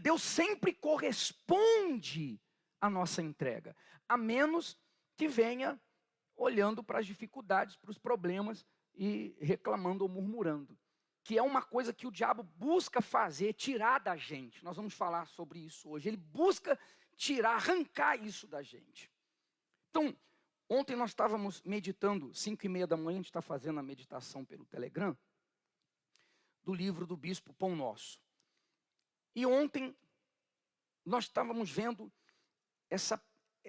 Deus sempre corresponde à nossa entrega, a menos que venha olhando para as dificuldades, para os problemas e reclamando ou murmurando, que é uma coisa que o diabo busca fazer, tirar da gente. Nós vamos falar sobre isso hoje. Ele busca tirar, arrancar isso da gente. Então, ontem nós estávamos meditando, 5:30 da manhã, a gente está fazendo a meditação pelo Telegram, do livro do Bispo Pão Nosso. E ontem nós estávamos vendo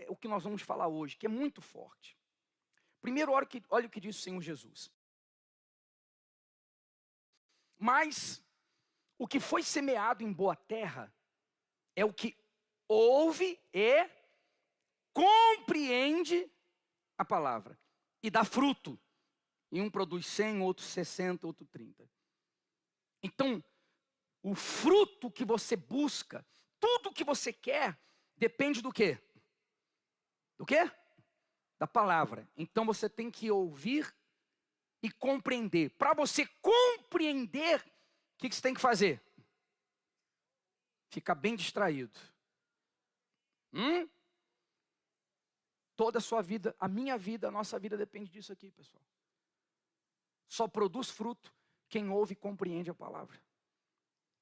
o que nós vamos falar hoje, que é muito forte. Primeiro, olha o que diz o Senhor Jesus. Mas o que foi semeado em boa terra é o que ouve e compreende a palavra e dá fruto. E um produz 100, outro 60, outro 30. Então, o fruto que você busca, tudo que você quer, depende do quê? Do quê? Da palavra. Então você tem que ouvir e compreender. Para você compreender, o que você tem que fazer? Ficar bem distraído. Toda a sua vida, a minha vida, a nossa vida depende disso aqui, pessoal. Só produz fruto quem ouve e compreende a palavra.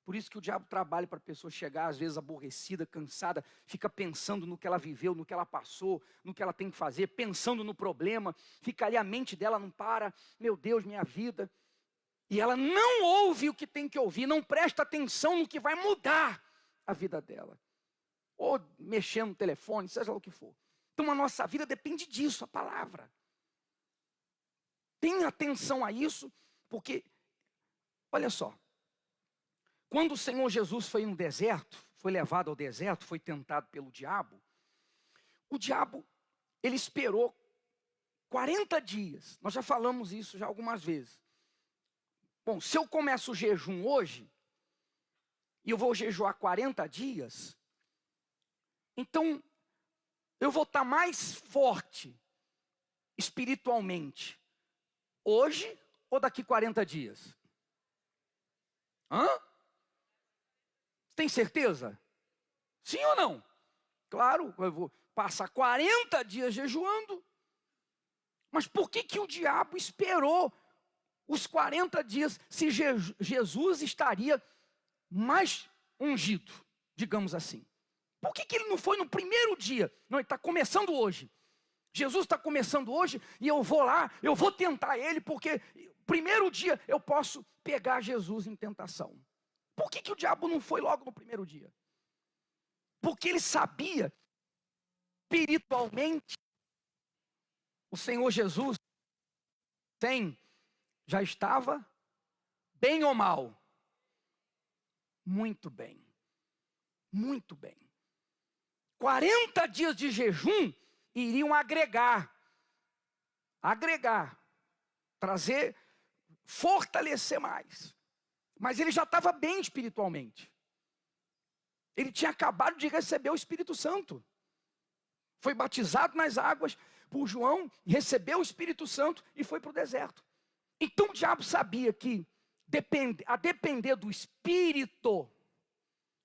Por isso que o diabo trabalha para a pessoa chegar, às vezes, aborrecida, cansada, fica pensando no que ela viveu, no que ela passou, no que ela tem que fazer, pensando no problema, fica ali, a mente dela não para, meu Deus, minha vida. E ela não ouve o que tem que ouvir, não presta atenção no que vai mudar a vida dela. Ou mexer no telefone, seja lá o que for. Então a nossa vida depende disso, a palavra. Tenha atenção a isso, porque, olha só. Quando o Senhor Jesus foi no deserto, foi levado ao deserto, foi tentado pelo diabo, o diabo, ele esperou 40 dias. Nós já falamos isso já algumas vezes. Bom, se eu começo o jejum hoje, e eu vou jejuar 40 dias, então eu vou estar mais forte espiritualmente hoje ou daqui 40 dias? Tem certeza? Sim ou não? Claro, eu vou passar 40 dias jejuando. Mas por que o diabo esperou os 40 dias se Jesus estaria mais ungido, digamos assim? Por que ele não foi no primeiro dia? Não, ele está começando hoje. Jesus está começando hoje e eu vou lá, eu vou tentar ele, porque primeiro dia eu posso pegar Jesus em tentação. Por que o diabo não foi logo no primeiro dia? Porque ele sabia, espiritualmente, o Senhor Jesus já estava bem ou mal? Muito bem. Muito bem. 40 dias de jejum iriam agregar, trazer, fortalecer mais. Mas ele já estava bem espiritualmente. Ele tinha acabado de receber o Espírito Santo. Foi batizado nas águas por João, recebeu o Espírito Santo e foi para o deserto. Então o diabo sabia que, a depender do Espírito,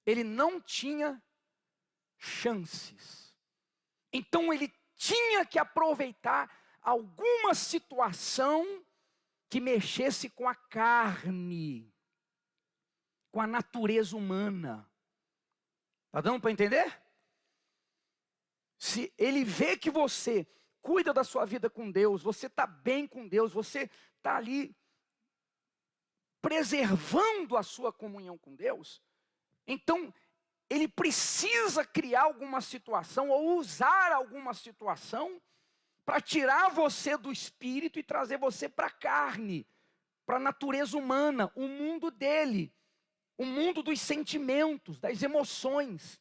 ele não tinha chances. Então ele tinha que aproveitar alguma situação que mexesse com a carne, com a natureza humana. Está dando para entender? Se ele vê que você cuida da sua vida com Deus, você está bem com Deus, você está ali preservando a sua comunhão com Deus, então ele precisa criar alguma situação ou usar alguma situação para tirar você do espírito e trazer você para a carne, para a natureza humana, o mundo dele. O mundo dos sentimentos, das emoções,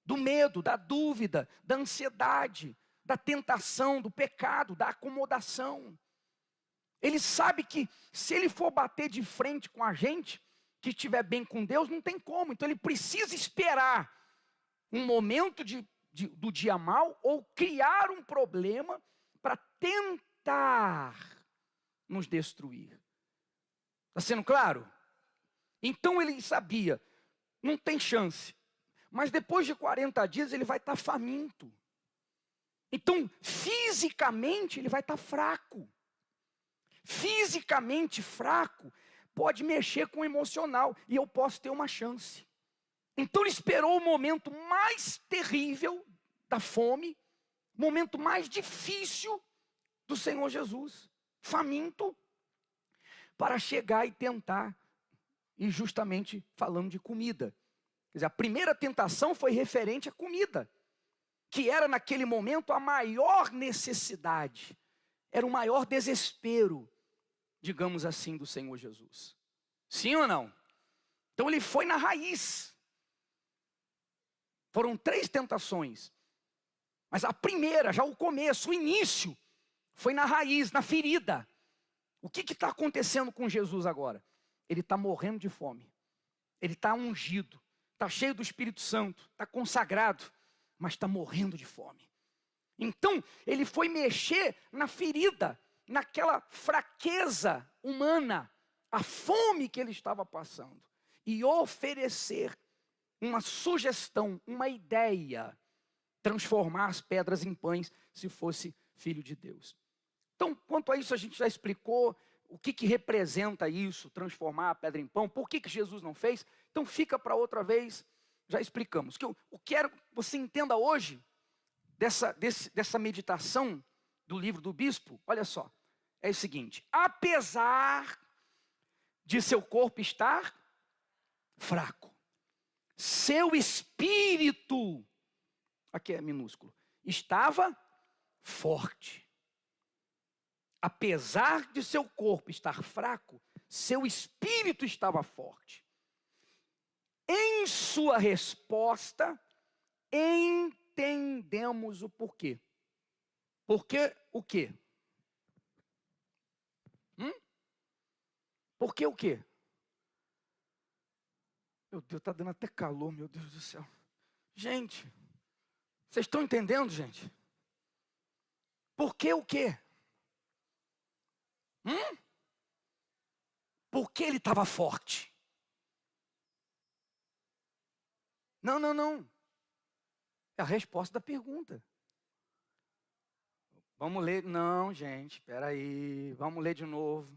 do medo, da dúvida, da ansiedade, da tentação, do pecado, da acomodação. Ele sabe que se ele for bater de frente com a gente, que estiver bem com Deus, não tem como. Então ele precisa esperar um momento do dia mau ou criar um problema para tentar nos destruir. Está sendo claro? Então ele sabia, não tem chance. Mas depois de 40 dias ele vai estar faminto. Então, fisicamente ele vai estar fraco. Fisicamente fraco pode mexer com o emocional e eu posso ter uma chance. Então ele esperou o momento mais terrível da fome, momento mais difícil do Senhor Jesus, faminto, para chegar e tentar, e justamente falando de comida. Quer dizer, a primeira tentação foi referente à comida, que era naquele momento a maior necessidade, era o maior desespero, digamos assim, do Senhor Jesus. Sim ou não? Então ele foi na raiz. Foram 3 tentações. Mas a primeira, já o começo, o início, foi na raiz, na ferida. O que está acontecendo com Jesus agora? Ele está morrendo de fome. Ele está ungido. Está cheio do Espírito Santo. Está consagrado. Mas está morrendo de fome. Então, ele foi mexer na ferida, naquela fraqueza humana, a fome que ele estava passando, e oferecer uma sugestão, uma ideia, transformar as pedras em pães, se fosse filho de Deus. Então, quanto a isso, a gente já explicou o que representa isso, transformar a pedra em pão, por que Jesus não fez. Então, fica para outra vez, já explicamos. O que eu quero que você entenda hoje, dessa meditação do livro do bispo, olha só, é o seguinte: apesar de seu corpo estar fraco, seu espírito, aqui é minúsculo, estava forte. Apesar de seu corpo estar fraco, seu espírito estava forte. Em sua resposta, entendemos o porquê. Porquê o quê? Porquê o quê? Meu Deus, está dando até calor, meu Deus do céu. Gente, vocês estão entendendo, gente? Porquê o quê? Porque ele estava forte. Não. É a resposta da pergunta. Vamos ler. Não, gente, espera aí. Vamos ler de novo.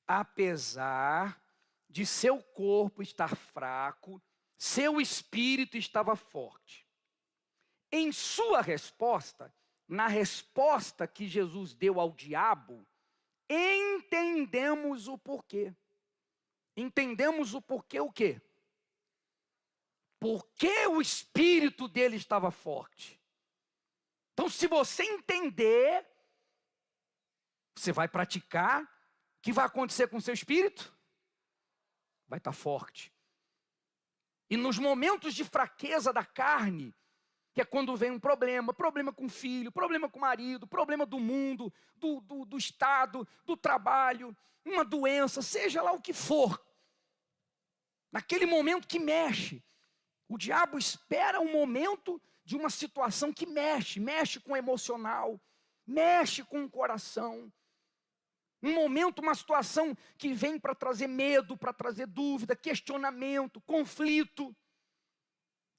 Apesar de seu corpo estar fraco, seu espírito estava forte. Em sua resposta, na resposta que Jesus deu ao diabo, entendemos o porquê. Entendemos o porquê o quê? Porque o espírito dele estava forte. Então, se você entender, você vai praticar, o que vai acontecer com o seu espírito? Vai estar forte. E nos momentos de fraqueza da carne, que é quando vem um problema com o filho, problema com o marido, problema do mundo, do estado, do trabalho, uma doença, seja lá o que for. Naquele momento que mexe, o diabo espera um momento de uma situação que mexe com o emocional, mexe com o coração. Um momento, uma situação que vem para trazer medo, para trazer dúvida, questionamento, conflito.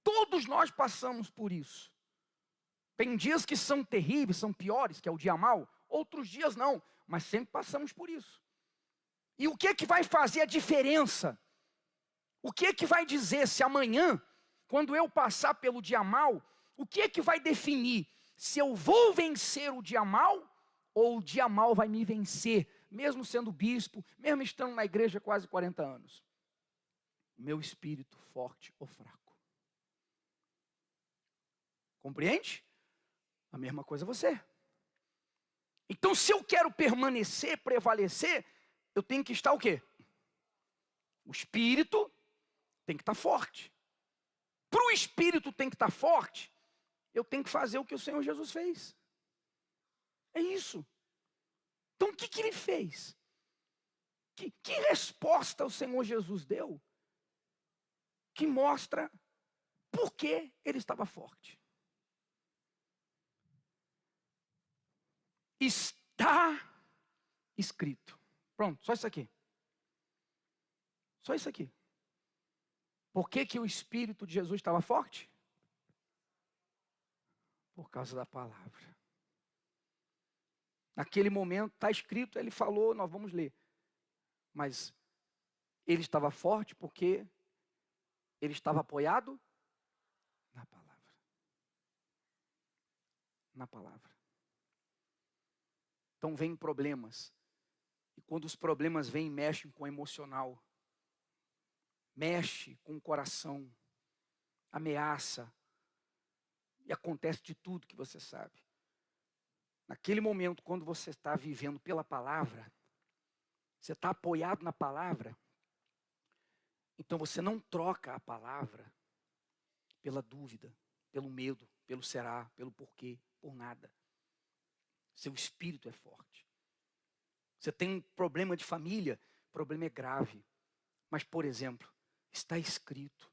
Todos nós passamos por isso. Tem dias que são terríveis, são piores, que é o dia mau. Outros dias não, mas sempre passamos por isso. E o que vai fazer a diferença? O que vai dizer se amanhã, quando eu passar pelo dia mau, o que vai definir se eu vou vencer o dia mau ou o dia mau vai me vencer, mesmo sendo bispo, mesmo estando na igreja há quase 40 anos? Meu espírito forte ou fraco? Compreende? A mesma coisa você. Então, se eu quero permanecer, prevalecer, eu tenho que estar o quê? O espírito tem que estar forte. Para o espírito tem que estar forte, eu tenho que fazer o que o Senhor Jesus fez. É isso. Então, o que ele fez? Que resposta o Senhor Jesus deu que mostra por que ele estava forte? Está escrito. Pronto, só isso aqui. Só isso aqui. Por que o Espírito de Jesus estava forte? Por causa da palavra. Naquele momento, está escrito, ele falou, nós vamos ler. Mas ele estava forte porque ele estava apoiado na palavra. Na palavra. Então vêm problemas. E quando os problemas vêm, mexem com o emocional. Mexe com o coração. Ameaça. E acontece de tudo que você sabe. Naquele momento, quando você está vivendo pela palavra, você está apoiado na palavra, então você não troca a palavra pela dúvida, pelo medo, pelo será, pelo porquê, por nada. Seu espírito é forte. Você tem um problema de família, o problema é grave. Mas, por exemplo, está escrito,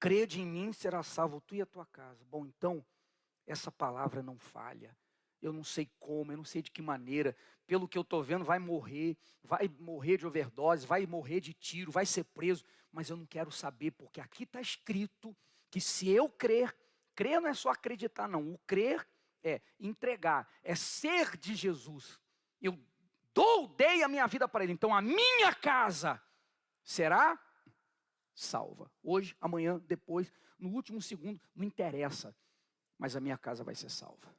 crede em mim, será salvo tu e a tua casa. Bom, então, essa palavra não falha. Eu não sei como, eu não sei de que maneira. Pelo que eu estou vendo, vai morrer de overdose, vai morrer de tiro, vai ser preso. Mas eu não quero saber, porque aqui está escrito que se eu crer não é só acreditar não. O crer é entregar, é ser de Jesus. Eu dei a minha vida para Ele. Então a minha casa será salva. Hoje, amanhã, depois, no último segundo, não interessa. Mas a minha casa vai ser salva.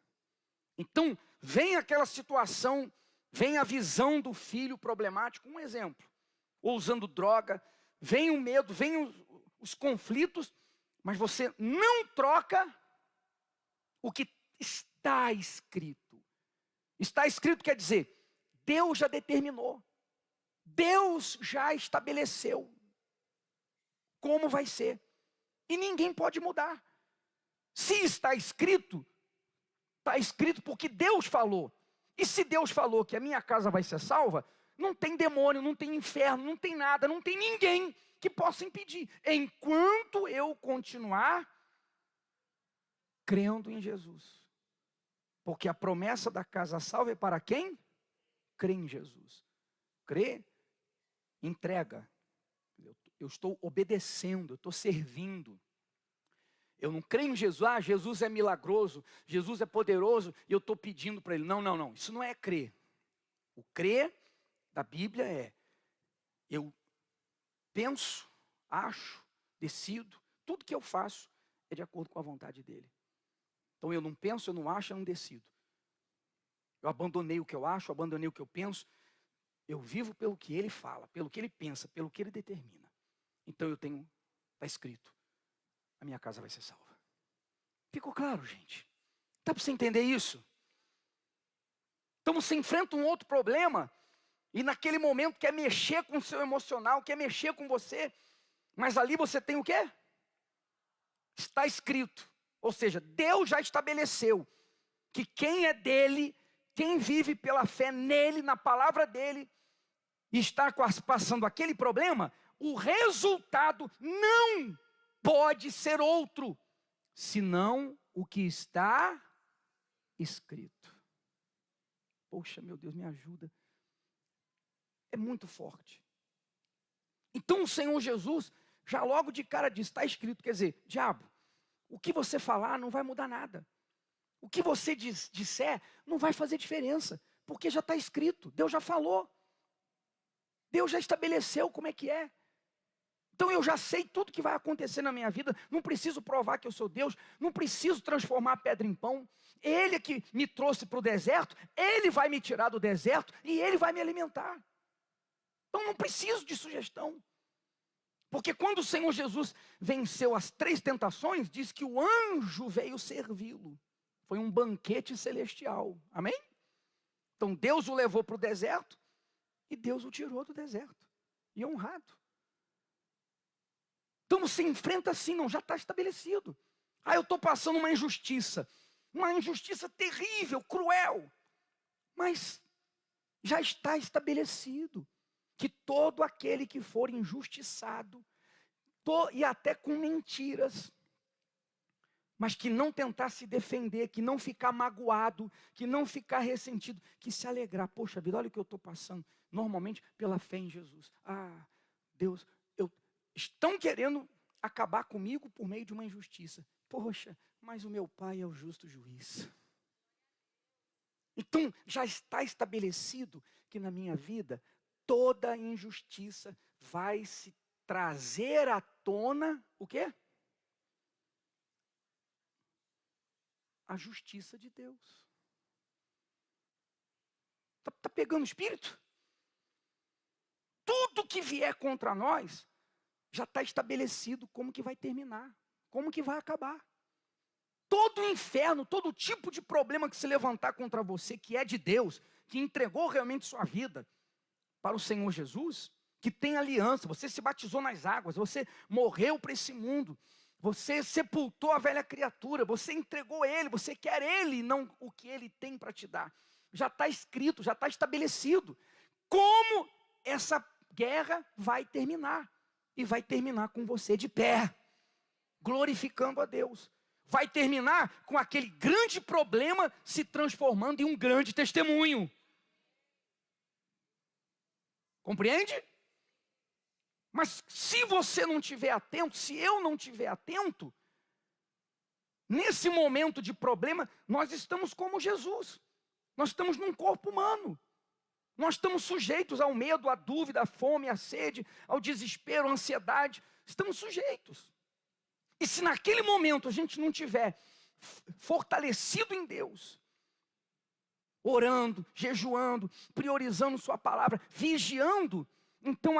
Então, vem aquela situação, vem a visão do filho problemático, um exemplo. Ou usando droga, vem o medo, vem os conflitos, mas você não troca o que está escrito. Está escrito quer dizer, Deus já determinou. Deus já estabeleceu como vai ser. E ninguém pode mudar. Se está escrito porque Deus falou. E se Deus falou que a minha casa vai ser salva, não tem demônio, não tem inferno, não tem nada, não tem ninguém que possa impedir. Enquanto eu continuar crendo em Jesus. Porque a promessa da casa salva é para quem? Crê em Jesus. Crê, entrega. Eu estou obedecendo, eu estou servindo. Eu não creio em Jesus, Jesus é milagroso, Jesus é poderoso, e eu estou pedindo para Ele. Não, isso não é crer. O crer da Bíblia é, eu penso, acho, decido, tudo que eu faço é de acordo com a vontade dEle. Então eu não penso, eu não acho, eu não decido. Eu abandonei o que eu acho, abandonei o que eu penso, eu vivo pelo que Ele fala, pelo que Ele pensa, pelo que Ele determina. Então está escrito, a minha casa vai ser salva. Ficou claro, gente? Dá para você entender isso? Então você enfrenta um outro problema, e naquele momento quer mexer com o seu emocional, quer mexer com você, mas ali você tem o quê? Está escrito. Ou seja, Deus já estabeleceu que quem é dele, quem vive pela fé nele, na palavra dele, e está passando aquele problema, o resultado não pode ser outro, senão o que está escrito. Poxa, meu Deus, me ajuda. É muito forte. Então o Senhor Jesus, já logo de cara diz, está escrito, quer dizer, diabo, o que você falar não vai mudar nada. O que você disser não vai fazer diferença, porque já está escrito, Deus já falou. Deus já estabeleceu como é que é. Então eu já sei tudo que vai acontecer na minha vida, não preciso provar que eu sou Deus, não preciso transformar a pedra em pão. Ele é que me trouxe para o deserto, Ele vai me tirar do deserto e Ele vai me alimentar. Então não preciso de sugestão. Porque quando o Senhor Jesus venceu as 3 tentações, diz que o anjo veio servi-lo. Foi um banquete celestial. Amém? Então Deus o levou para o deserto e Deus o tirou do deserto. E honrado. Então você enfrenta assim, não, já está estabelecido. Eu estou passando uma injustiça terrível, cruel. Mas já está estabelecido que todo aquele que for injustiçado, e até com mentiras, mas que não tentar se defender, que não ficar magoado, que não ficar ressentido, que se alegrar. Poxa vida, olha o que eu estou passando. Normalmente pela fé em Jesus. Deus, estão querendo acabar comigo por meio de uma injustiça. Poxa, mas o meu pai é o justo juiz. Então, já está estabelecido que na minha vida, toda injustiça vai se trazer à tona, o quê? A justiça de Deus. Está pegando o espírito? Tudo que vier contra nós, já está estabelecido como que vai terminar, como que vai acabar. Todo o inferno, todo tipo de problema que se levantar contra você, que é de Deus, que entregou realmente sua vida para o Senhor Jesus, que tem aliança, você se batizou nas águas, você morreu para esse mundo, você sepultou a velha criatura, você entregou ele, você quer ele e não o que ele tem para te dar. Já está escrito, já está estabelecido. Como essa guerra vai terminar? E vai terminar com você de pé, glorificando a Deus. Vai terminar com aquele grande problema se transformando em um grande testemunho. Compreende? Mas se você não estiver atento, se eu não estiver atento, nesse momento de problema, nós estamos como Jesus. Nós estamos num corpo humano. Nós estamos sujeitos ao medo, à dúvida, à fome, à sede, ao desespero, à ansiedade. Estamos sujeitos. E se naquele momento a gente não tiver fortalecido em Deus, orando, jejuando, priorizando sua palavra, vigiando, então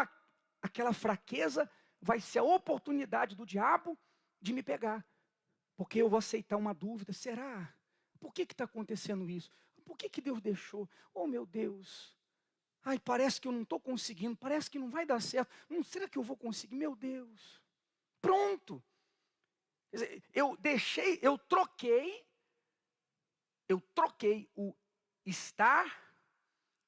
aquela fraqueza vai ser a oportunidade do diabo de me pegar. Porque eu vou aceitar uma dúvida, será? Por que está acontecendo isso? Por que Deus deixou? Oh meu Deus, ai, parece que eu não estou conseguindo, parece que não vai dar certo, será que eu vou conseguir? Meu Deus, pronto. Quer dizer, eu troquei o estar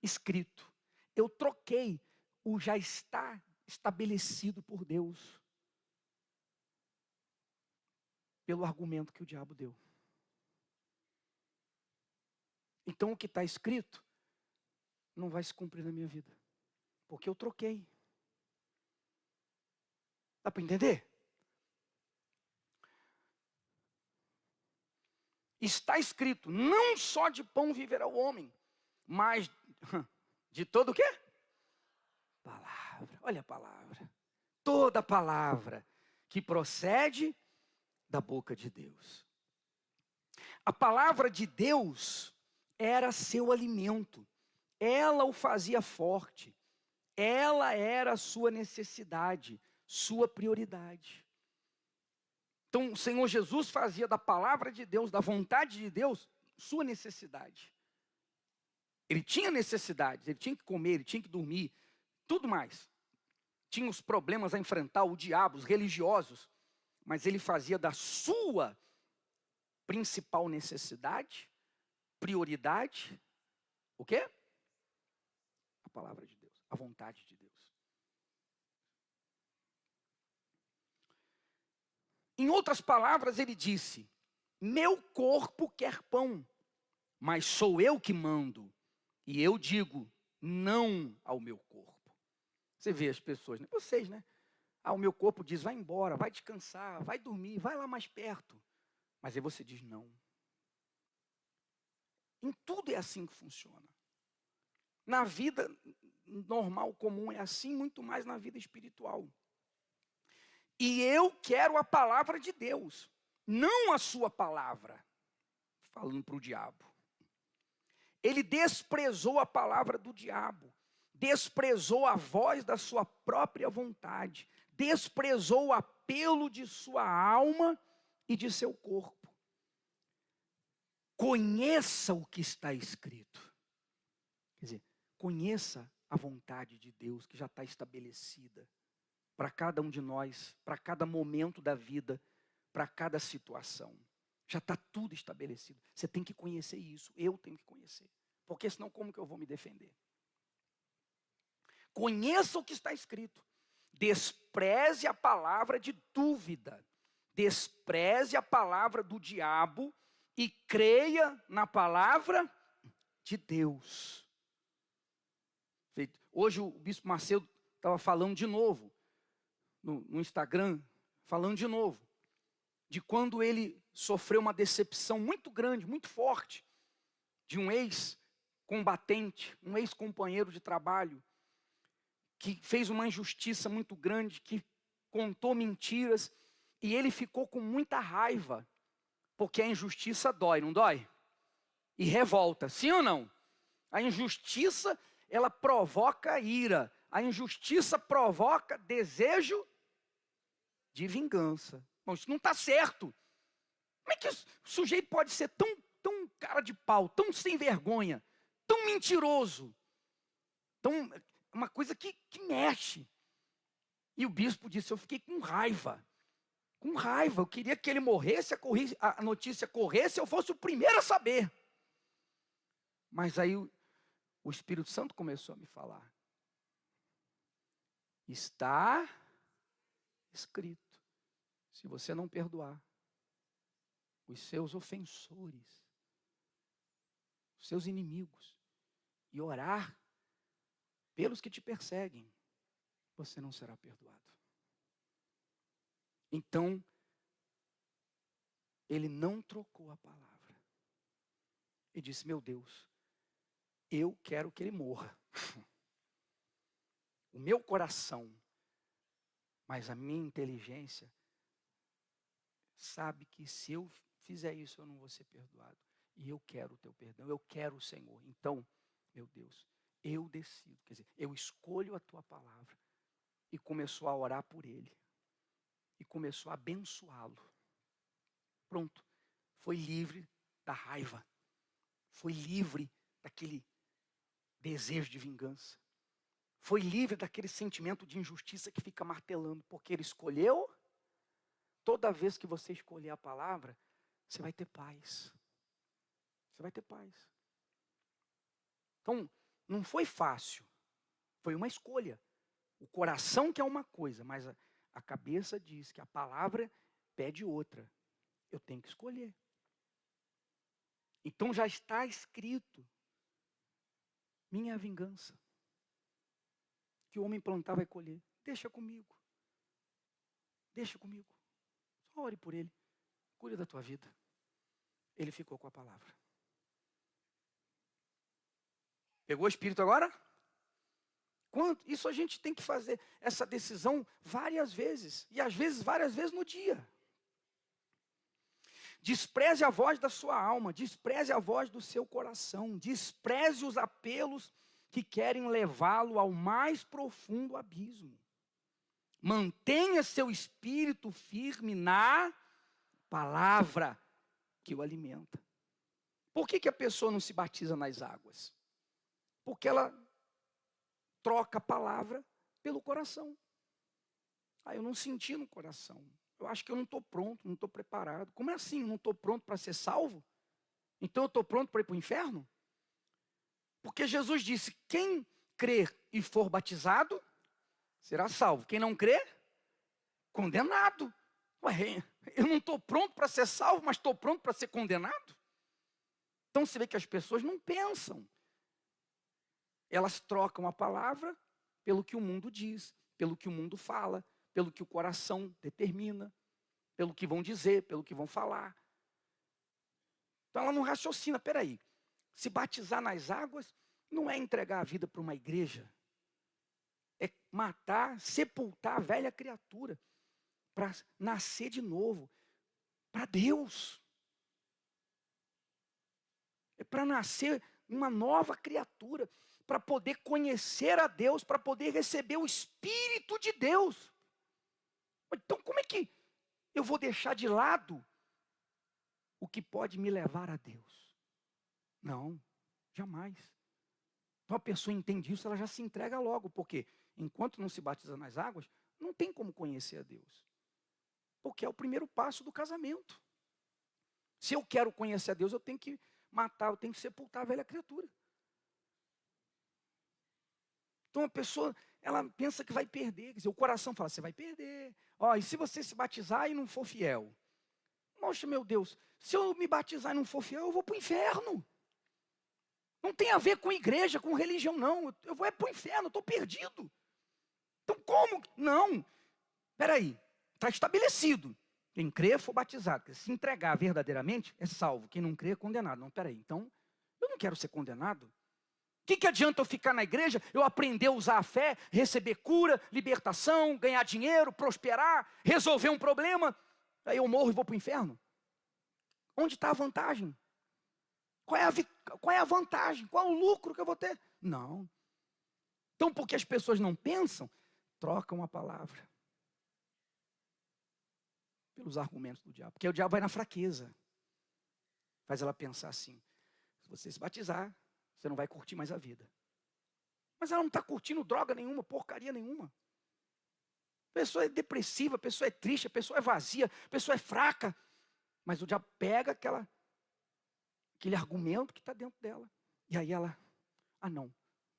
escrito, eu troquei o já está estabelecido por Deus pelo argumento que o diabo deu. Então o que está escrito não vai se cumprir na minha vida, porque eu troquei. Dá para entender? Está escrito, não só de pão viverá o homem, mas de todo o quê? Palavra, olha a palavra. Toda palavra que procede da boca de Deus. A palavra de Deus era seu alimento. Ela o fazia forte. Ela era a sua necessidade, sua prioridade. Então, o Senhor Jesus fazia da palavra de Deus, da vontade de Deus, sua necessidade. Ele tinha necessidades, ele tinha que comer, ele tinha que dormir, tudo mais. Tinha os problemas a enfrentar, o diabo, os religiosos, mas ele fazia da sua principal necessidade, prioridade, o quê? A palavra de Deus, a vontade de Deus. Em outras palavras, ele disse: meu corpo quer pão, mas sou eu que mando, e eu digo não ao meu corpo. Você vê as pessoas, né? Vocês, né? O meu corpo diz, vai embora, vai descansar, vai dormir, vai lá mais perto. Mas aí você diz não. Em tudo é assim que funciona. Na vida normal, comum, é assim, muito mais na vida espiritual. E eu quero a palavra de Deus, não a sua palavra. Falando para o diabo. Ele desprezou a palavra do diabo. Desprezou a voz da sua própria vontade. Desprezou o apelo de sua alma e de seu corpo. Conheça o que está escrito. Quer dizer, conheça a vontade de Deus que já está estabelecida para cada um de nós, para cada momento da vida, para cada situação. Já está tudo estabelecido. Você tem que conhecer isso, eu tenho que conhecer. Porque senão como que eu vou me defender? Conheça o que está escrito. Despreze a palavra de dúvida. Despreze a palavra do diabo e creia na palavra de Deus. Hoje o bispo Macedo estava falando de novo no Instagram, falando de novo, de quando ele sofreu uma decepção muito grande, muito forte, de um ex-combatente, um ex-companheiro de trabalho, que fez uma injustiça muito grande, que contou mentiras, e ele ficou com muita raiva, porque a injustiça dói, não dói? E revolta, sim ou não? A injustiça, ela provoca ira, a injustiça provoca desejo de vingança. Bom, isso não está certo. Como é que o sujeito pode ser tão cara de pau, tão sem vergonha, tão mentiroso? Uma coisa que mexe. E o bispo disse, eu fiquei com raiva. Eu queria que ele morresse, a notícia corresse, eu fosse o primeiro a saber. Mas aí o Espírito Santo começou a me falar. Está escrito, se você não perdoar os seus ofensores, os seus inimigos, e orar pelos que te perseguem, você não será perdoado. Então, ele não trocou a palavra. E disse, meu Deus, eu quero que ele morra. O meu coração, mas a minha inteligência, sabe que se eu fizer isso, eu não vou ser perdoado. E eu quero o teu perdão, eu quero o Senhor. Então, meu Deus, eu decido, quer dizer, eu escolho a tua palavra. E começou a orar por ele. E começou a abençoá-lo. Pronto, foi livre da raiva. Foi livre daquele desejo de vingança. Foi livre daquele sentimento de injustiça que fica martelando. Porque ele escolheu. Toda vez que você escolher a palavra, você vai ter paz. Você vai ter paz. Então, não foi fácil. Foi uma escolha. O coração quer uma coisa, mas a cabeça diz que a palavra pede outra. Eu tenho que escolher. Então já está escrito. Minha vingança. Que o homem plantar vai colher. Deixa comigo. Deixa comigo. Só ore por ele. Cuide da tua vida. Ele ficou com a palavra. Pegou o Espírito agora? Isso a gente tem que fazer essa decisão várias vezes. E às vezes, várias vezes no dia. Despreze a voz da sua alma. Despreze a voz do seu coração. Despreze os apelos que querem levá-lo ao mais profundo abismo. Mantenha seu espírito firme na palavra que o alimenta. Por que a pessoa não se batiza nas águas? Porque ela troca a palavra pelo coração. Eu não senti no coração. Eu acho que eu não estou pronto, não estou preparado. Como é assim? Eu não estou pronto para ser salvo? Então eu estou pronto para ir para o inferno? Porque Jesus disse, quem crer e for batizado, será salvo. Quem não crer, condenado. Eu não estou pronto para ser salvo, mas estou pronto para ser condenado? Então você vê que as pessoas não pensam. Elas trocam a palavra pelo que o mundo diz, pelo que o mundo fala, pelo que o coração determina, pelo que vão dizer, pelo que vão falar. Então ela não raciocina, peraí, se batizar nas águas não é entregar a vida para uma igreja, é matar, sepultar a velha criatura, para nascer de novo, para Deus. É para nascer uma nova criatura, para poder conhecer a Deus, para poder receber o Espírito de Deus. Então como é que eu vou deixar de lado o que pode me levar a Deus? Não, jamais. Então a pessoa entende isso, ela já se entrega logo, porque enquanto não se batiza nas águas, não tem como conhecer a Deus. Porque é o primeiro passo do casamento. Se eu quero conhecer a Deus, eu tenho que matar, eu tenho que sepultar a velha criatura. Então a pessoa, ela pensa que vai perder, quer dizer, o coração fala, você vai perder. E se você se batizar e não for fiel? Poxa, meu Deus, se eu me batizar e não for fiel, eu vou para o inferno. Não tem a ver com igreja, com religião, não. Eu vou para o inferno, eu estou perdido. Então como? Não. Espera aí, está estabelecido. Quem crê for batizado. Se entregar verdadeiramente, é salvo. Quem não crê é condenado. Não, peraí, então, eu não quero ser condenado. O que adianta eu ficar na igreja, eu aprender a usar a fé, receber cura, libertação, ganhar dinheiro, prosperar, resolver um problema, aí eu morro e vou para o inferno? Onde está a vantagem? Qual é a vantagem? Qual é o lucro que eu vou ter? Não. Então, porque as pessoas não pensam, trocam a palavra pelos argumentos do diabo. Porque o diabo vai na fraqueza. Faz ela pensar assim: se você se batizar, você não vai curtir mais a vida. Mas ela não está curtindo droga nenhuma, porcaria nenhuma. A pessoa é depressiva, a pessoa é triste, a pessoa é vazia, a pessoa é fraca. Mas o diabo pega aquele argumento que está dentro dela. E aí ela, não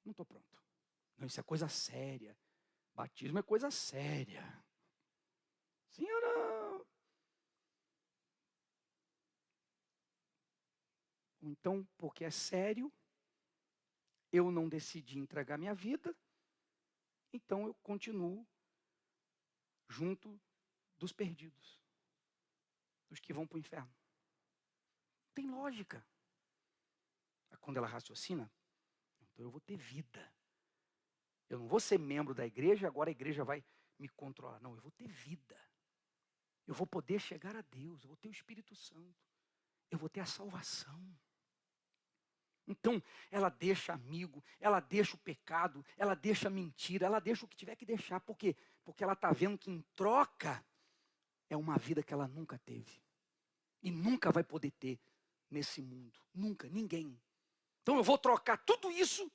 estou pronto. Não, isso é coisa séria. Batismo é coisa séria. Sim ou não? Então, porque é sério, eu não decidi entregar minha vida, então eu continuo junto dos perdidos, dos que vão para o inferno. Tem lógica. Quando ela raciocina, então eu vou ter vida. Eu não vou ser membro da igreja, agora a igreja vai me controlar. Não, eu vou ter vida. Eu vou poder chegar a Deus, eu vou ter o Espírito Santo. Eu vou ter a salvação. Então, ela deixa amigo, ela deixa o pecado, ela deixa a mentira, ela deixa o que tiver que deixar. Por quê? Porque ela está vendo que em troca é uma vida que ela nunca teve. E nunca vai poder ter nesse mundo. Nunca, ninguém. Então eu vou trocar tudo isso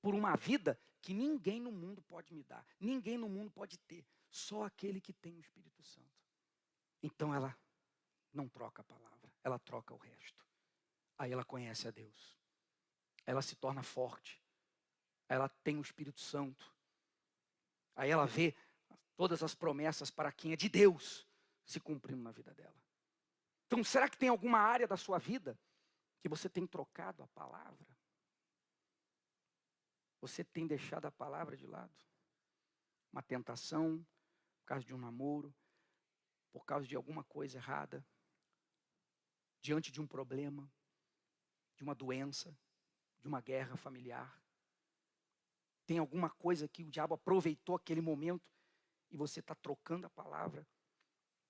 por uma vida que ninguém no mundo pode me dar. Ninguém no mundo pode ter. Só aquele que tem o Espírito Santo. Então ela não troca a palavra, ela troca o resto. Aí ela conhece a Deus. Ela se torna forte. Ela tem o Espírito Santo. Aí ela vê todas as promessas para quem é de Deus se cumprindo na vida dela. Então, será que tem alguma área da sua vida que você tem trocado a palavra? Você tem deixado a palavra de lado? Uma tentação, por causa de um namoro, por causa de alguma coisa errada, diante de um problema, de uma doença, de uma guerra familiar. Tem alguma coisa que o diabo aproveitou aquele momento e você está trocando a palavra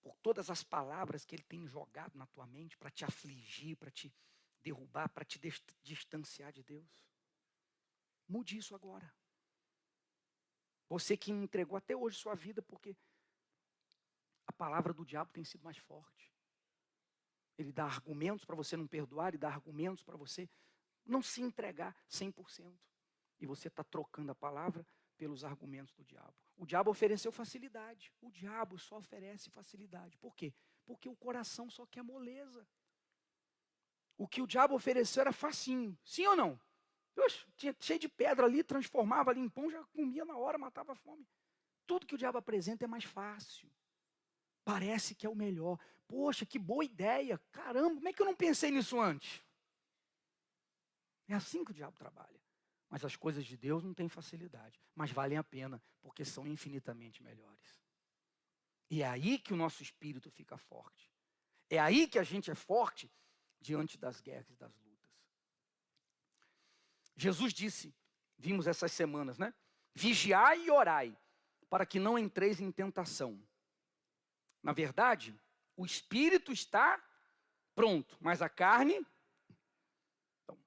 por todas as palavras que ele tem jogado na tua mente para te afligir, para te derrubar, para te distanciar de Deus. Mude isso agora. Você que entregou até hoje sua vida porque a palavra do diabo tem sido mais forte. Ele dá argumentos para você não perdoar, ele dá argumentos para você não se entregar 100%. E você está trocando a palavra pelos argumentos do diabo. O diabo ofereceu facilidade. O diabo só oferece facilidade. Por quê? Porque o coração só quer moleza. O que o diabo ofereceu era facinho. Sim ou não? Poxa, tinha cheio de pedra ali, transformava ali em pão, já comia na hora, matava a fome. Tudo que o diabo apresenta é mais fácil. Parece que é o melhor. Poxa, que boa ideia. Caramba, como é que eu não pensei nisso antes? É assim que o diabo trabalha. Mas as coisas de Deus não têm facilidade. Mas valem a pena, porque são infinitamente melhores. E é aí que o nosso espírito fica forte. É aí que a gente é forte diante das guerras e das lutas. Jesus disse, vimos essas semanas, né? Vigiai e orai, para que não entreis em tentação. Na verdade, o espírito está pronto, mas a carne... Então,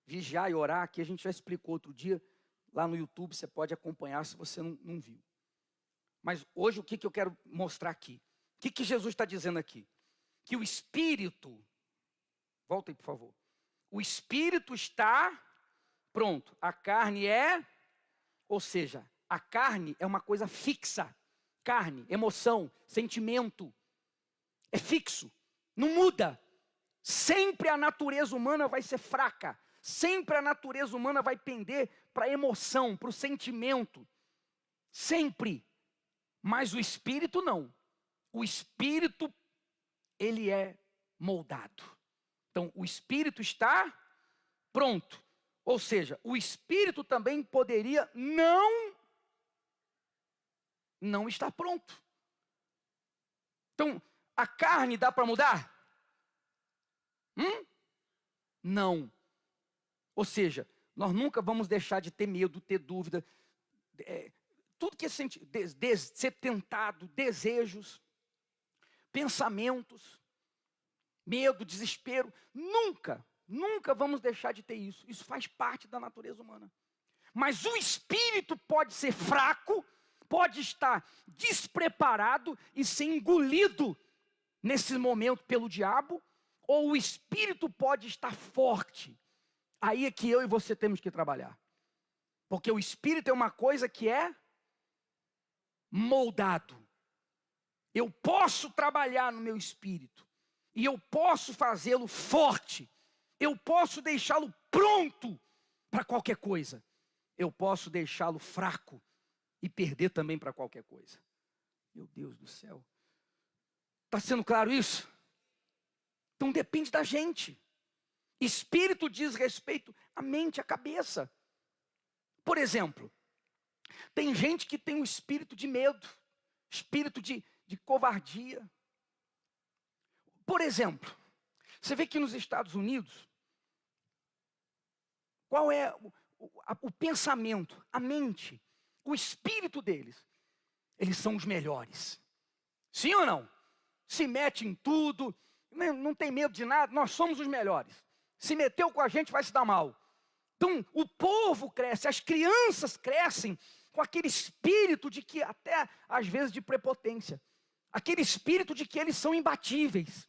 vigiar e orar, aqui a gente já explicou outro dia, lá no YouTube você pode acompanhar se você não viu. Mas hoje o que eu quero mostrar aqui? O que Jesus está dizendo aqui? Que o espírito, volta aí por favor, o espírito está pronto, a carne é, ou seja, a carne é uma coisa fixa. Carne, emoção, sentimento, é fixo, não muda. Sempre a natureza humana vai ser fraca. Sempre a natureza humana vai pender para a emoção, para o sentimento. Sempre. Mas o espírito não. O espírito, ele é moldado. Então, o espírito está pronto. Ou seja, o espírito também poderia não estar pronto. Então, a carne dá para mudar? Não. Ou seja, nós nunca vamos deixar de ter medo, ter dúvida, tudo que é ser tentado, desejos, pensamentos, medo, desespero. Nunca vamos deixar de ter isso. Isso faz parte da natureza humana. Mas o espírito pode ser fraco, pode estar despreparado e ser engolido nesse momento pelo diabo, ou o espírito pode estar forte. Aí é que eu e você temos que trabalhar. Porque o espírito é uma coisa que é moldado. Eu posso trabalhar no meu espírito. E eu posso fazê-lo forte. Eu posso deixá-lo pronto para qualquer coisa. Eu posso deixá-lo fraco e perder também para qualquer coisa. Meu Deus do céu. Está sendo claro isso? Então depende da gente. Espírito diz respeito à mente, à cabeça. Por exemplo, tem gente que tem um espírito de medo, espírito de covardia. Por exemplo, você vê que nos Estados Unidos, qual é o pensamento, a mente, o espírito deles? Eles são os melhores. Sim ou não? Se mete em tudo, não tem medo de nada, nós somos os melhores. Se meteu com a gente, vai se dar mal. Então, o povo cresce, as crianças crescem com aquele espírito de que, até às vezes, de prepotência. Aquele espírito de que eles são imbatíveis,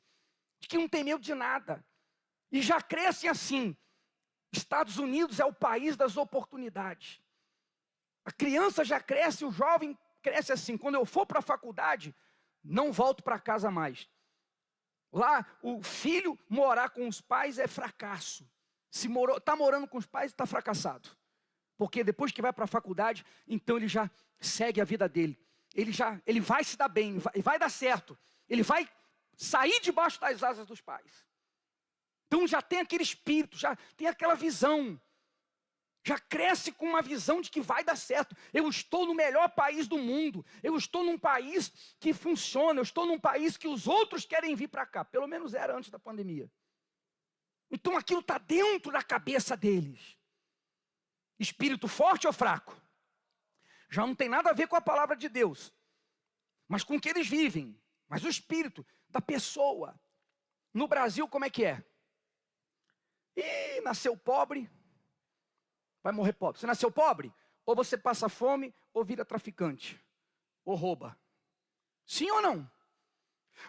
de que não tem medo de nada. E já crescem assim. Estados Unidos é o país das oportunidades. A criança já cresce, o jovem cresce assim. Quando eu for para a faculdade, não volto para casa mais. Lá, o filho morar com os pais é fracasso. Se está morando com os pais, está fracassado. Porque depois que vai para a faculdade, então ele já segue a vida dele. Ele vai se dar bem, vai dar certo. Ele vai sair debaixo das asas dos pais. Então já tem aquele espírito, já tem aquela visão. Já cresce com uma visão de que vai dar certo. Eu estou no melhor país do mundo. Eu estou num país que funciona. Eu estou num país que os outros querem vir para cá. Pelo menos era antes da pandemia. Então aquilo está dentro da cabeça deles. Espírito forte ou fraco? Já não tem nada a ver com a palavra de Deus. Mas com o que eles vivem. Mas o espírito da pessoa. No Brasil, como é que é? Ih, nasceu pobre, vai morrer pobre. Você nasceu pobre? Ou você passa fome, ou vira traficante, ou rouba. Sim ou não?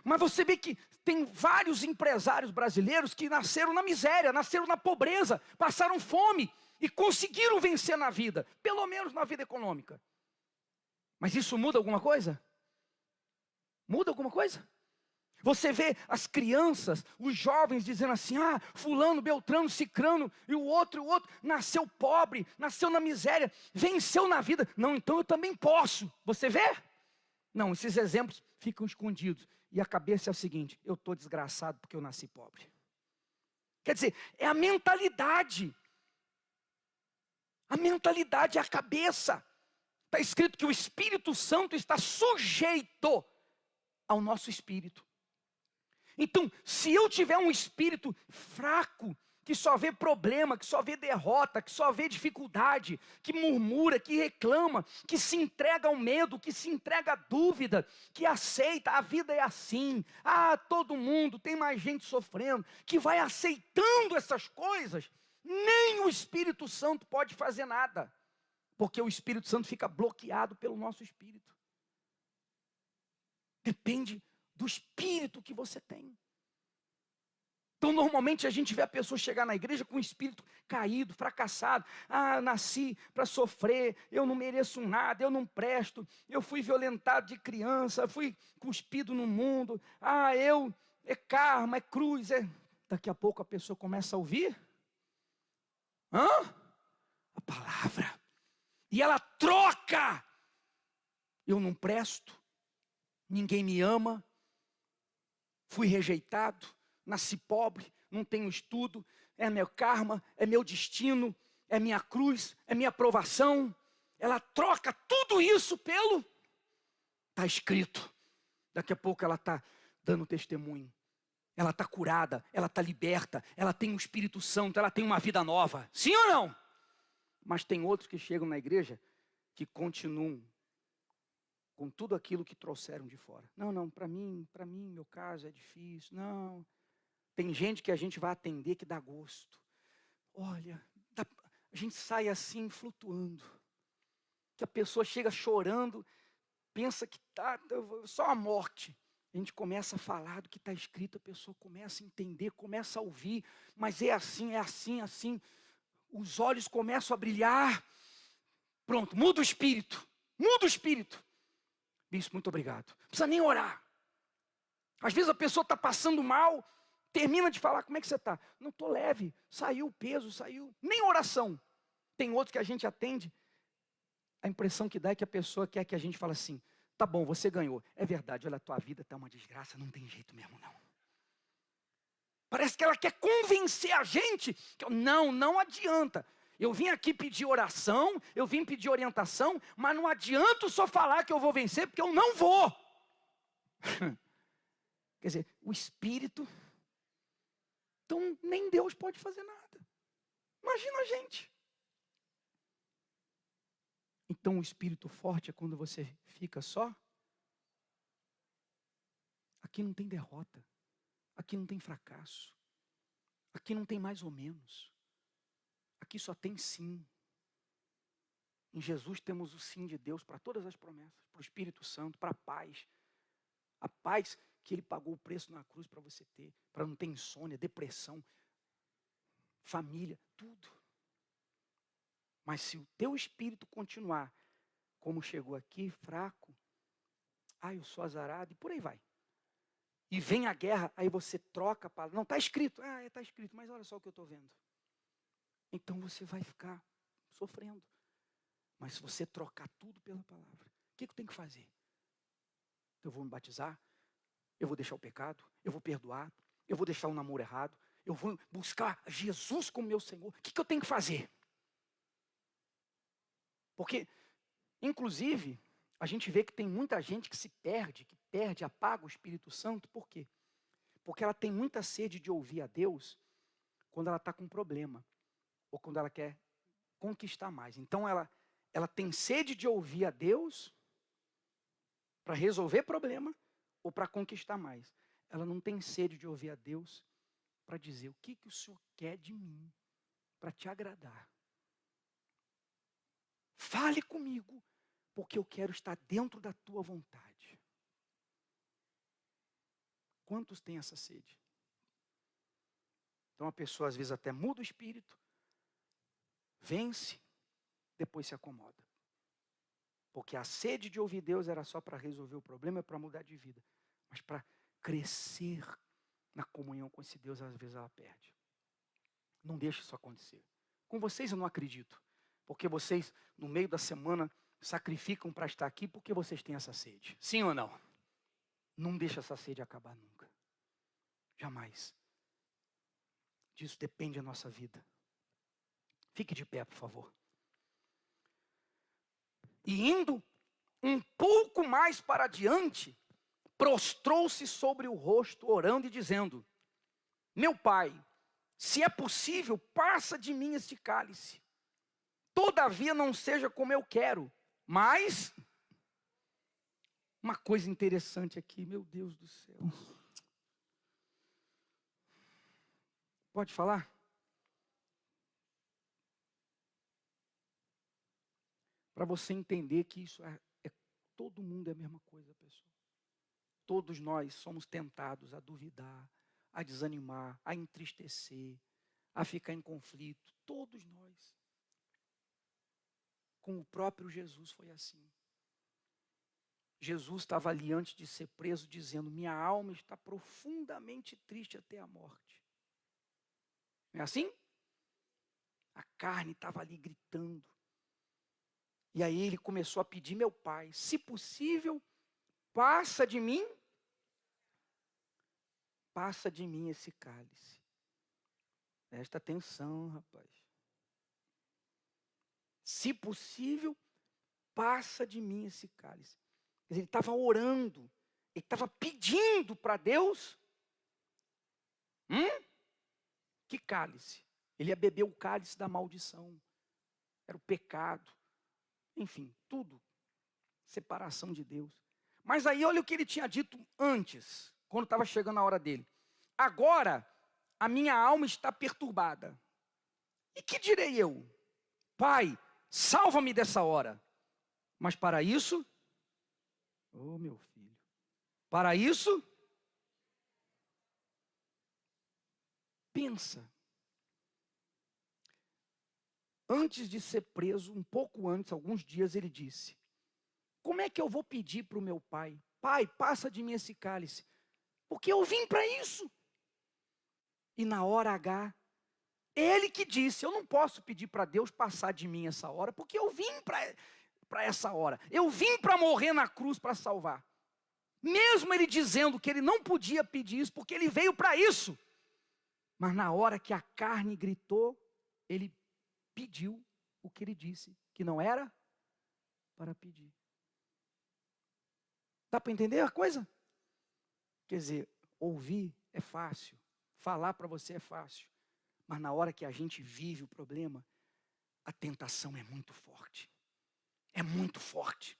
Mas você vê que tem vários empresários brasileiros que nasceram na miséria, nasceram na pobreza, passaram fome e conseguiram vencer na vida, pelo menos na vida econômica. Mas isso muda alguma coisa? Muda alguma coisa? Você vê as crianças, os jovens dizendo assim, fulano, beltrano, cicrano, e o outro, nasceu pobre, nasceu na miséria, venceu na vida. Não, então eu também posso. Você vê? Não, esses exemplos ficam escondidos. E a cabeça é o seguinte, eu estou desgraçado porque eu nasci pobre. Quer dizer, é a mentalidade. A mentalidade é a cabeça. Está escrito que o Espírito Santo está sujeito ao nosso espírito. Então, se eu tiver um espírito fraco, que só vê problema, que só vê derrota, que só vê dificuldade, que murmura, que reclama, que se entrega ao medo, que se entrega à dúvida, que aceita, a vida é assim, todo mundo, tem mais gente sofrendo, que vai aceitando essas coisas, nem o Espírito Santo pode fazer nada, porque o Espírito Santo fica bloqueado pelo nosso espírito. Depende do espírito que você tem. Então, normalmente a gente vê a pessoa chegar na igreja com o espírito caído, fracassado. Nasci para sofrer, eu não mereço nada, eu não presto, eu fui violentado de criança, fui cuspido no mundo. É karma, é cruz. Daqui a pouco a pessoa começa a ouvir a palavra. E ela troca. Eu não presto, ninguém me ama, fui rejeitado, nasci pobre, não tenho estudo, é meu karma, é meu destino, é minha cruz, é minha provação. Ela troca tudo isso pelo, está escrito, Daqui a pouco ela está dando testemunho. Ela está curada, ela está liberta, ela tem o Espírito Santo, ela tem uma vida nova. Sim ou não? Mas tem outros que chegam na igreja que continuam com tudo aquilo que trouxeram de fora. Não, para mim, meu caso é difícil. Não. Tem gente que a gente vai atender que dá gosto. Olha, a gente sai assim flutuando. Que a pessoa chega chorando, pensa que tá só a morte. A gente começa a falar do que está escrito, a pessoa começa a entender, começa a ouvir, mas é assim, assim. Os olhos começam a brilhar. Pronto, muda o espírito. Bispo, muito obrigado. Não precisa nem orar. Às vezes a pessoa está passando mal, termina de falar, como é que você está? Não, estou leve, saiu o peso, saiu. Nem oração. Tem outros que a gente atende, a impressão que dá é que a pessoa quer que a gente fale assim, tá bom, você ganhou. É verdade, olha, a tua vida está uma desgraça, não tem jeito mesmo não. Parece que ela quer convencer a gente, que não adianta. Eu vim aqui pedir oração, eu vim pedir orientação, mas não adianta só falar que eu vou vencer, porque eu não vou. Quer dizer, o Espírito, então nem Deus pode fazer nada. Imagina a gente. Então o Espírito forte é quando você fica só. Aqui não tem derrota. Aqui não tem fracasso. Aqui não tem mais ou menos. Aqui só tem sim. Em Jesus temos o sim de Deus para todas as promessas, para o Espírito Santo, para a paz. A paz que Ele pagou o preço na cruz para você ter, para não ter insônia, depressão, família, tudo. Mas se o teu espírito continuar como chegou aqui, fraco, eu sou azarado, e por aí vai. E vem a guerra, aí você troca a palavra. Não, está escrito. Está escrito, mas olha só o que eu estou vendo. Então você vai ficar sofrendo. Mas se você trocar tudo pela palavra, o que eu tenho que fazer? Eu vou me batizar, eu vou deixar o pecado, eu vou perdoar, eu vou deixar o namoro errado, eu vou buscar Jesus como meu Senhor. O que eu tenho que fazer? Porque, inclusive, a gente vê que tem muita gente que se perde, apaga o Espírito Santo. Por quê? Porque ela tem muita sede de ouvir a Deus quando ela está com problema, ou quando ela quer conquistar mais. Então ela tem sede de ouvir a Deus para resolver problema ou para conquistar mais. Ela não tem sede de ouvir a Deus para dizer o que o Senhor quer de mim, para te agradar. Fale comigo, porque eu quero estar dentro da tua vontade. Quantos têm essa sede? Então a pessoa às vezes até muda o espírito, vence, depois se acomoda. Porque a sede de ouvir Deus era só para resolver o problema, para mudar de vida. Mas para crescer na comunhão com esse Deus, às vezes ela perde. Não deixe isso acontecer. Com vocês eu não acredito. Porque vocês, no meio da semana, sacrificam para estar aqui porque vocês têm essa sede. Sim ou não? Não deixe essa sede acabar nunca. Jamais. Disso depende a nossa vida. Fique de pé, por favor. E indo um pouco mais para adiante, prostrou-se sobre o rosto, orando e dizendo: meu pai, se é possível, passa de mim este cálice. Todavia não seja como eu quero, mas... Uma coisa interessante aqui, meu Deus do céu. Pode falar? Para você entender que isso todo mundo é a mesma coisa, pessoal. Todos nós somos tentados a duvidar, a desanimar, a entristecer, a ficar em conflito. Todos nós. Com o próprio Jesus foi assim. Jesus estava ali antes de ser preso, dizendo: minha alma está profundamente triste até a morte. Não é assim? A carne estava ali gritando. E aí ele começou a pedir: meu pai, se possível, passa de mim esse cálice. Presta atenção, rapaz. Se possível, passa de mim esse cálice. Quer dizer, ele estava orando, Ele estava pedindo para Deus. Que cálice? Ele ia beber o cálice da maldição. Era o pecado. Enfim, tudo. Separação de Deus. Mas aí olha o que ele tinha dito antes, quando estava chegando a hora dele. Agora, a minha alma está perturbada. E que direi eu? Pai, salva-me dessa hora. Mas para isso, oh meu filho, para isso, pensa. Antes de ser preso, um pouco antes, alguns dias, ele disse: como é que eu vou pedir para o meu pai? Pai, passa de mim esse cálice, porque eu vim para isso. E na hora H, ele que disse: eu não posso pedir para Deus passar de mim essa hora, porque eu vim para essa hora. Eu vim para morrer na cruz para salvar. Mesmo ele dizendo que ele não podia pedir isso, porque ele veio para isso. Mas na hora que a carne gritou, ele pediu o que ele disse, que não era para pedir. Dá para entender a coisa? Quer dizer, ouvir é fácil, falar para você é fácil, mas na hora que a gente vive o problema, a tentação é muito forte. É muito forte.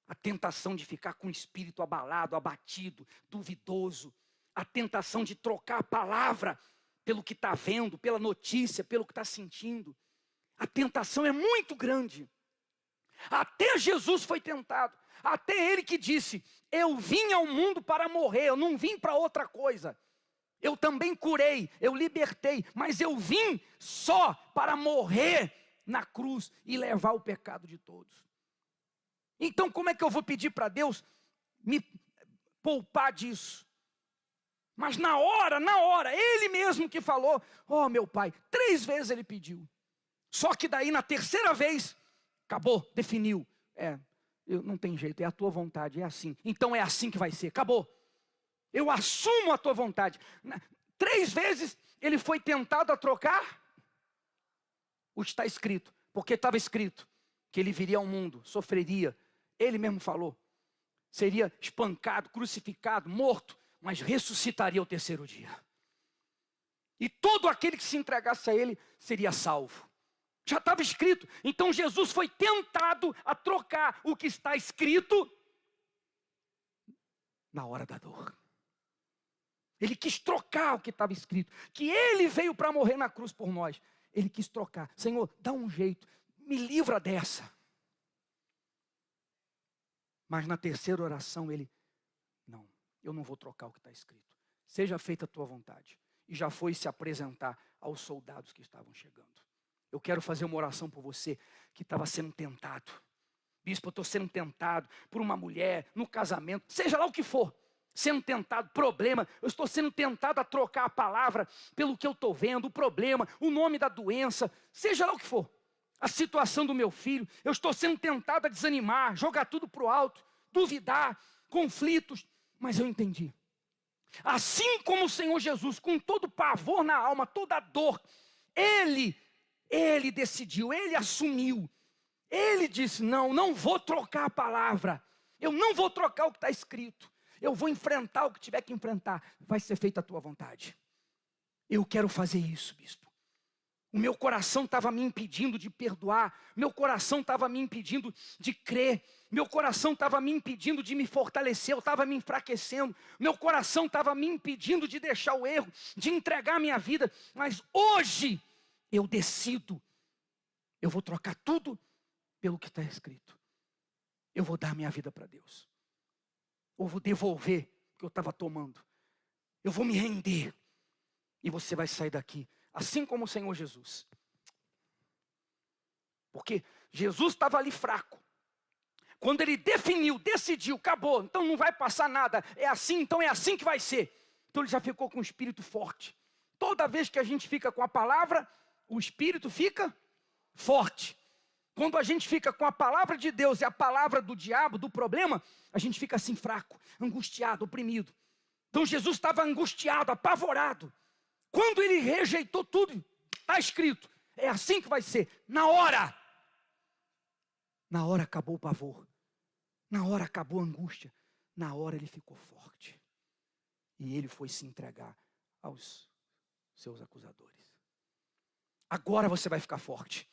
A tentação de ficar com o espírito abalado, abatido, duvidoso. A tentação de trocar a palavra pelo que está vendo, pela notícia, pelo que está sentindo. A tentação é muito grande. Até Jesus foi tentado. Até ele que disse: eu vim ao mundo para morrer, eu não vim para outra coisa. Eu também curei, eu libertei, mas eu vim só para morrer na cruz e levar o pecado de todos. Então como é que eu vou pedir para Deus me poupar disso? Mas na hora, ele mesmo que falou: oh meu pai, 3 vezes ele pediu. Só que daí na terceira vez, acabou, definiu. Não tem jeito, é a tua vontade, é assim. Então é assim que vai ser, acabou. Eu assumo a tua vontade. 3 vezes ele foi tentado a trocar o que está escrito. Porque estava escrito que ele viria ao mundo, sofreria. Ele mesmo falou. Seria espancado, crucificado, morto, mas ressuscitaria ao 3º dia. E todo aquele que se entregasse a ele seria salvo. Já estava escrito. Então Jesus foi tentado a trocar o que está escrito na hora da dor. Ele quis trocar o que estava escrito. Que ele veio para morrer na cruz por nós. Ele quis trocar. Senhor, dá um jeito. Me livra dessa. Mas na terceira oração ele: não, eu não vou trocar o que está escrito. Seja feita a tua vontade. E já foi se apresentar aos soldados que estavam chegando. Eu quero fazer uma oração por você que estava sendo tentado. Bispo, eu estou sendo tentado por uma mulher, no casamento, seja lá o que for. Sendo tentado, problema, eu estou sendo tentado a trocar a palavra pelo que eu estou vendo, o problema, o nome da doença, seja lá o que for. A situação do meu filho, eu estou sendo tentado a desanimar, jogar tudo para o alto, duvidar, conflitos, mas eu entendi. Assim como o Senhor Jesus, com todo pavor na alma, toda dor, Ele decidiu, Ele assumiu. Ele disse: não vou trocar a palavra. Eu não vou trocar o que está escrito. Eu vou enfrentar o que tiver que enfrentar. Vai ser feita a tua vontade. Eu quero fazer isso, bispo. O meu coração estava me impedindo de perdoar. Meu coração estava me impedindo de crer. Meu coração estava me impedindo de me fortalecer. Eu estava me enfraquecendo. Meu coração estava me impedindo de deixar o erro, de entregar a minha vida. Mas hoje eu decido. Eu vou trocar tudo pelo que está escrito. Eu vou dar minha vida para Deus. Eu vou devolver o que eu estava tomando. Eu vou me render. E você vai sair daqui assim como o Senhor Jesus. Porque Jesus estava ali fraco. Quando ele definiu, decidiu, acabou, então não vai passar nada. É assim, então é assim que vai ser. Então ele já ficou com o espírito forte. Toda vez que a gente fica com a palavra, o espírito fica forte. Quando a gente fica com a palavra de Deus e a palavra do diabo, do problema, a gente fica assim fraco, angustiado, oprimido. Então Jesus estava angustiado, apavorado. Quando ele rejeitou tudo, está escrito, é assim que vai ser. Na hora acabou o pavor. Na hora acabou a angústia. Na hora ele ficou forte. E ele foi se entregar aos seus acusadores. Agora você vai ficar forte.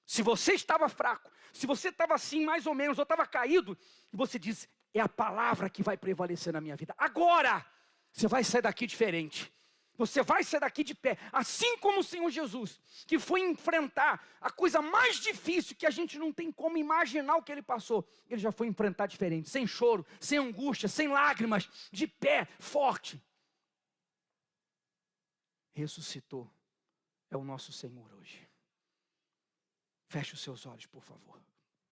Se você estava fraco, se você estava assim mais ou menos, ou estava caído, e você diz, é a palavra que vai prevalecer na minha vida. Agora, você vai sair daqui diferente. Você vai sair daqui de pé. Assim como o Senhor Jesus, que foi enfrentar a coisa mais difícil que a gente não tem como imaginar o que ele passou. Ele já foi enfrentar diferente, sem choro, sem angústia, sem lágrimas, de pé, forte. Ressuscitou. É o nosso Senhor hoje. Feche os seus olhos, por favor.